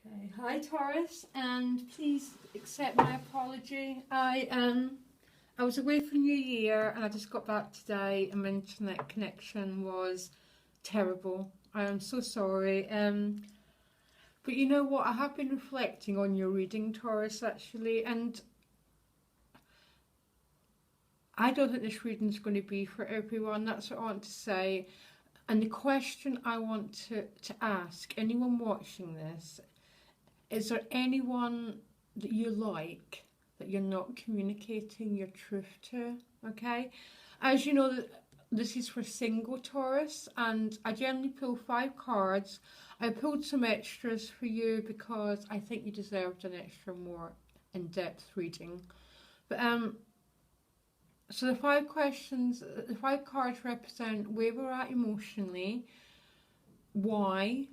Okay, hi Taurus, and please accept my apology. I was away for New Year and I just got back today and my internet connection was terrible. I am so sorry. But you know what? I have been reflecting on your reading, Taurus, actually, and I don't think this reading is going to be for everyone. That's what I want to say. And the question I want to ask anyone watching this: is there anyone that you like that you're not communicating your truth to? Okay, as you know, this is for single Taurus, and I generally pull 5 cards. I pulled some extras for you because I think you deserved an extra more in-depth reading. But so the 5 questions, the 5 cards represent where we're at emotionally, why,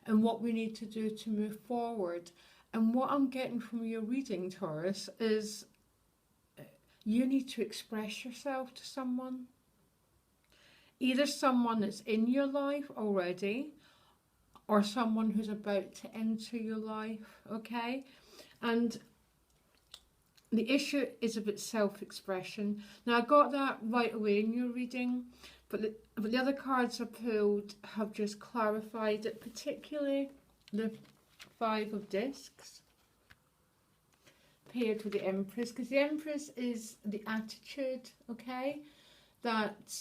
and what we need to do to move forward. And what I'm getting from your reading, Taurus, is you need to express yourself to someone. Either someone that's in your life already or someone who's about to enter your life, okay? And the issue is about self-expression. Now, I got that right away in your reading, but the other cards I pulled have just clarified it, particularly the 5 of discs paired with the Empress, because the Empress is the attitude, okay, that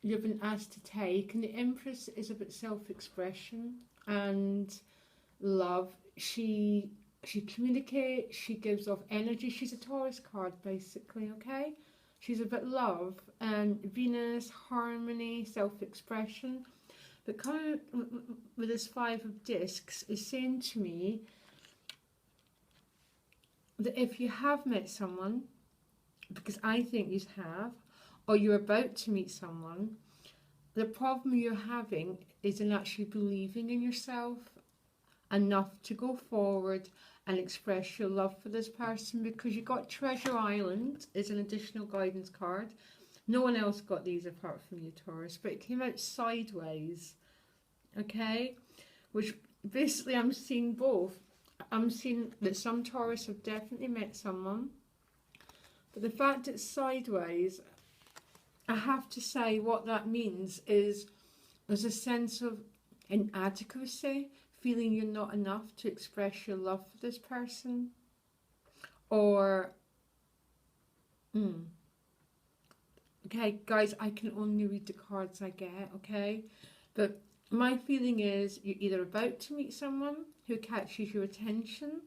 you've been asked to take, and the Empress is about self-expression and love. She communicates, she gives off energy. She's a Taurus card, basically, okay? She's about love and Venus, harmony, self-expression. But coming with this 5 of discs is saying to me that if you have met someone, because I think you have, or you're about to meet someone, the problem you're having is in actually believing in yourself enough to go forward and express your love for this person, because you got Treasure Island as an additional guidance card. No one else got these apart from you, Taurus, but it came out sideways, okay? Which basically I'm seeing both. I'm seeing that some Taurus have definitely met someone, but the fact it's sideways, I have to say what that means is there's a sense of inadequacy, feeling you're not enough to express your love for this person, or okay guys, I can only read the cards I get, okay, but my feeling is you're either about to meet someone who catches your attention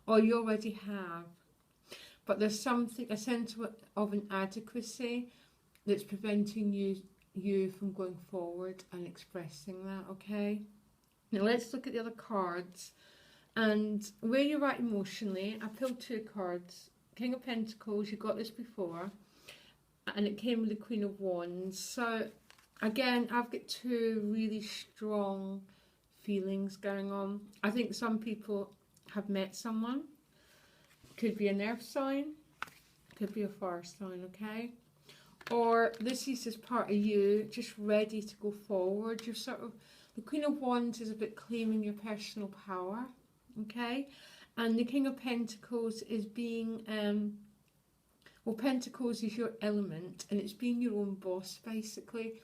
or you already have, but there's something, a sense of inadequacy that's preventing you from going forward and expressing that, okay? Now let's look at the other cards and where you're at emotionally. I pulled 2 cards. King of Pentacles, you got this before, and it came with the Queen of Wands. So again, I've got 2 really strong feelings going on. I think some people have met someone. Could be an earth sign, could be a fire sign, okay? Or this is just part of you just ready to go forward. You're sort of, the Queen of Wands is about claiming your personal power, okay? And the King of Pentacles is being, well, Pentacles is your element, and it's being your own boss, basically.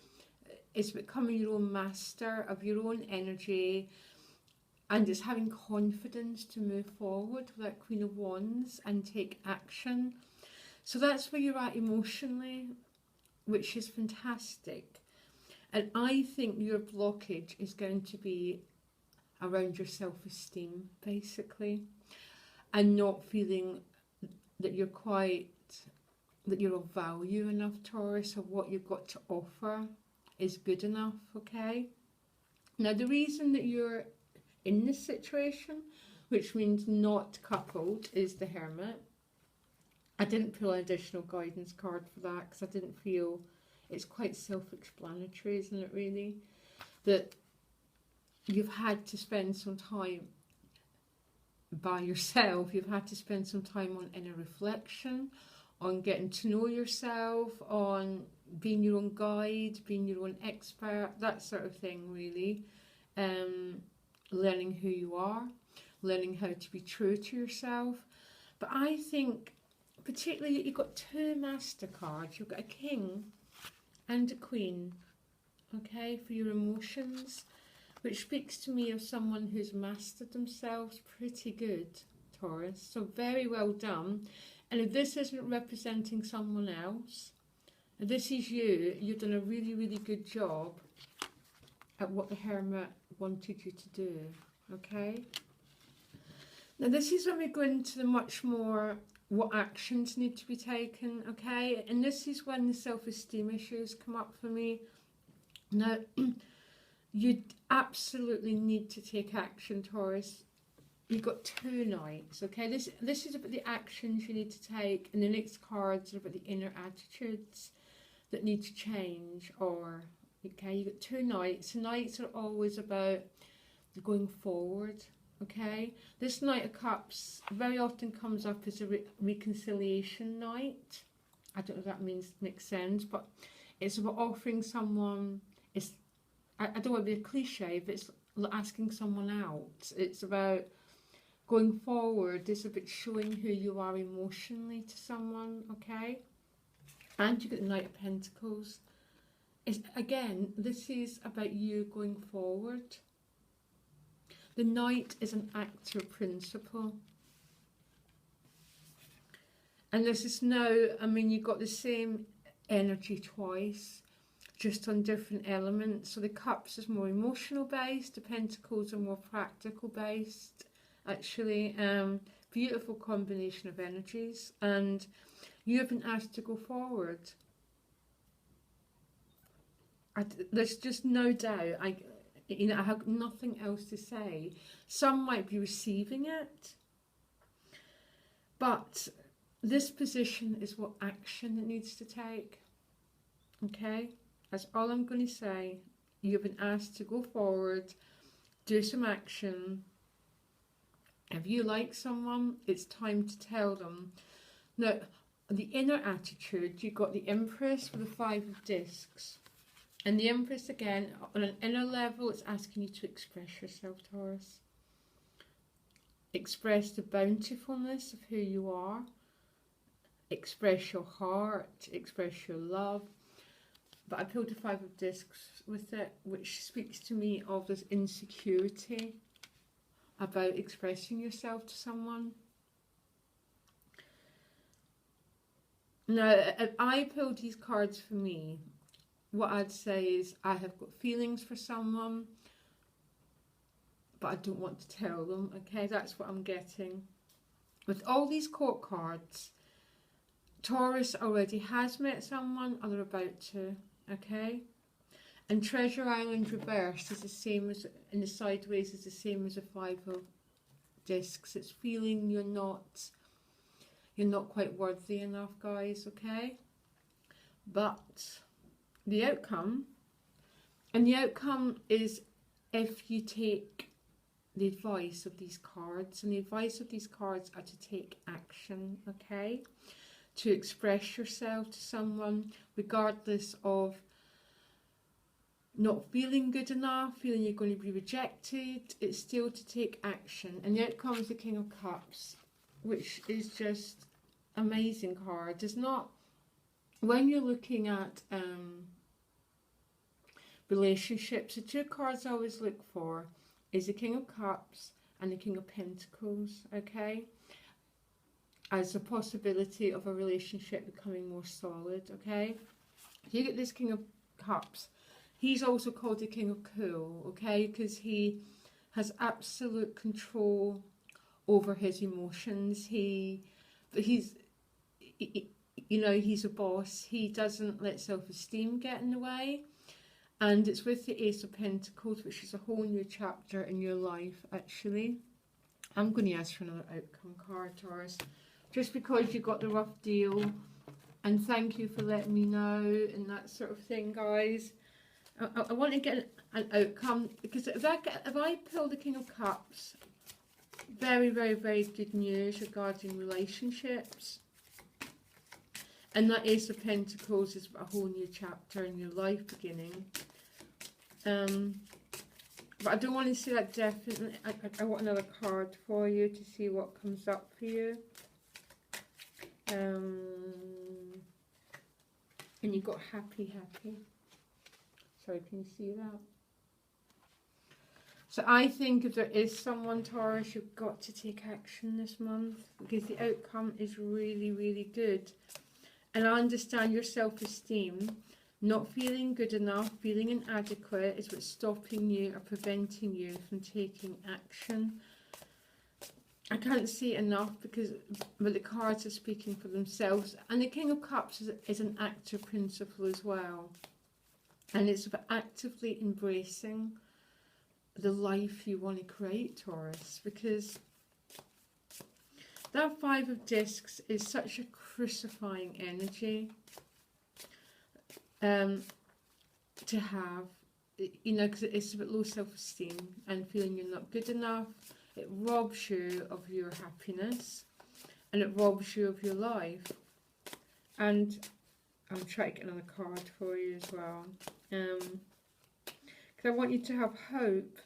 It's becoming your own master of your own energy, and it's having confidence to move forward with that Queen of Wands and take action. So that's where you're at emotionally, which is fantastic. And I think your blockage is going to be around your self-esteem, basically, and not feeling that you're of value enough, Taurus, or what you've got to offer is good enough, okay? Now, the reason that you're in this situation, which means not coupled, is the Hermit. I didn't pull an additional guidance card for that because I didn't feel, it's quite self-explanatory, isn't it, really? That you've had to spend some time by yourself. You've had to spend some time on inner reflection, on getting to know yourself, on being your own guide, being your own expert, that sort of thing, really. Learning who you are. learning how to be true to yourself. But I think, particularly, you've got two master cards. You've got a king and a queen, okay, for your emotions, which speaks to me of someone who's mastered themselves pretty good, Taurus. So very well done. And if this isn't representing someone else, if this is you, you've done a really, really good job at what the Hermit wanted you to do, okay? Now this is when we go into the much more what actions need to be taken, okay? And this is when the self-esteem issues come up for me. Now, you absolutely need to take action, Taurus. You've got 2 nights, okay? This is about the actions you need to take, and the next cards are about the inner attitudes that need to change. Or, okay, you've got 2 nights. The nights are always about going forward, okay? This Knight of Cups very often comes up as a reconciliation night. I don't know if that makes sense, but it's about offering someone, I don't want to be a cliche, but it's asking someone out. It's about going forward. It's about showing who you are emotionally to someone, okay? And you get the Knight of Pentacles. Again, this is about you going forward. The Knight is an actor principle. And this is now, I mean, you've got the same energy twice, just on different elements. So the Cups is more emotional based, the Pentacles are more practical based, actually. Beautiful combination of energies, and you have been asked to go forward. There's just no doubt. I have nothing else to say. Some might be receiving it, but this position is what action it needs to take. Okay, that's all I'm going to say. You've been asked to go forward, do some action. If you like someone, it's time to tell them. Now, the inner attitude, you've got the Empress with the 5 of Discs. And the Empress, again, on an inner level, it's asking you to express yourself, Taurus. Express the bountifulness of who you are. Express your heart, express your love. But I pulled the 5 of Discs with it, which speaks to me of this insecurity about expressing yourself to someone. Now, if I pulled these cards for me, what I'd say is I have got feelings for someone, but I don't want to tell them, okay? That's what I'm getting. With all these court cards, Taurus already has met someone or they're about to, okay? And Treasure Island reversed is the same as, in the sideways, is the same as the 5 of Discs. It's feeling you're not quite worthy enough, guys, okay? But the outcome, and the outcome is if you take the advice of these cards, and the advice of these cards are to take action, okay? To express yourself to someone, regardless of not feeling good enough, feeling you're going to be rejected. It's still to take action. And the outcome is the King of Cups, which is just amazing card. It's not, when you're looking at relationships, the 2 cards I always look for is the King of Cups and the King of Pentacles, okay? As a possibility of a relationship becoming more solid, okay? If you get this King of Cups, he's also called the King of Cool, okay? Because he has absolute control over his emotions. He's a boss. He doesn't let self-esteem get in the way. And it's with the Ace of Pentacles, which is a whole new chapter in your life, actually. I'm going to ask for another outcome card, Taurus, just because you got the rough deal. And thank you for letting me know and that sort of thing, guys. I want to get an outcome, because if I pull the King of Cups, very, very, very good news regarding relationships. And that Ace of Pentacles is a whole new chapter in your life beginning. But I don't want to see that definitely. I want another card for you to see what comes up for you. And you've got happy. Sorry, can you see that? So I think if there is someone, Taurus, you've got to take action this month, because the outcome is really, really good. And I understand your self-esteem. Not feeling good enough, feeling inadequate is what's stopping you or preventing you from taking action. I can't see it enough but the cards are speaking for themselves. And the King of Cups is an active principle as well. And it's about actively embracing the life you want to create, Taurus. Because that Five of Discs is such a crucifying energy. To have, you know, because it's about low self-esteem and feeling you're not good enough. It robs you of your happiness and it robs you of your life. And I'm trying to get another card for you as well, because I want you to have hope.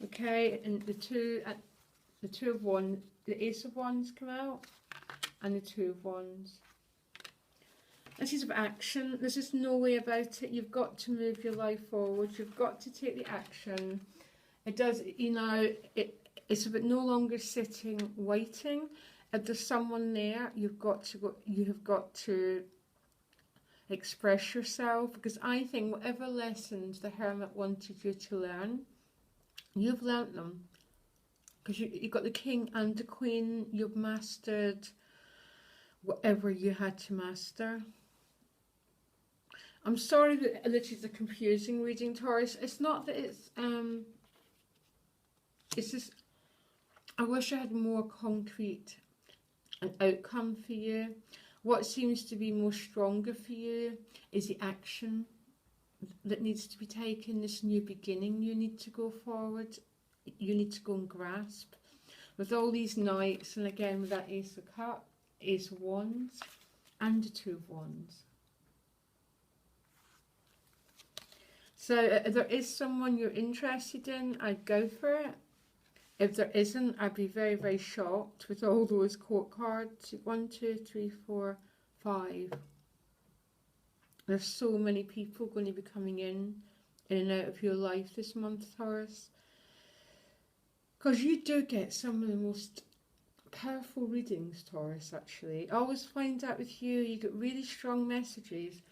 Okay, and the two of Wands, the Ace of Wands come out, and the Two of Wands. This is about action. There's just no way about it. You've got to move your life forward. You've got to take the action. It does, you know, it's about no longer sitting waiting. If there's someone there, you've got to go. You have got to express yourself, because I think whatever lessons the Hermit wanted you to learn, you've learnt them. Because you've got the King and the Queen. You've mastered whatever you had to master. I'm sorry that this is a confusing reading, Taurus. It's not that it's just, I wish I had more concrete an outcome for you. What seems to be more stronger for you is the action that needs to be taken, this new beginning. You need to go forward. You need to go and grasp. With all these Knights, and again with that Ace of Cups, Ace of Wands, and the Two of Wands. So if there is someone you're interested in, I'd go for it. If there isn't, I'd be very, very shocked with all those court cards. 1, 2, 3, 4, 5. There's so many people going to be coming in and out of your life this month, Taurus. Because you do get some of the most powerful readings, Taurus, actually. I always find that with you, you get really strong messages.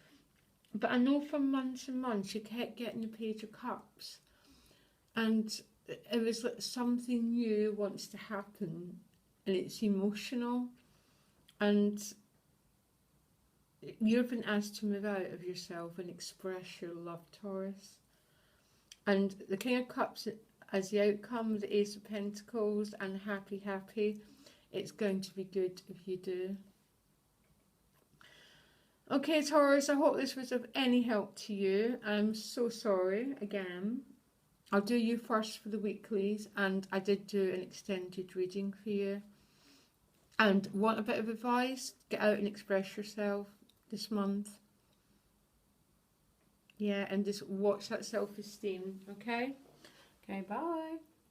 But I know for months and months you kept getting the Page of Cups. And it was like something new wants to happen. And it's emotional. And you've been asked to move out of yourself and express your love, Taurus. And the King of Cups, as the outcome, the Ace of Pentacles and happy, it's going to be good if you do. Okay, Taurus, I hope this was of any help to you. I'm so sorry again. I'll do you first for the weeklies, and I did do an extended reading for you. And want a bit of advice? Get out and express yourself this month. Yeah, and just watch that self-esteem, okay? Okay, bye.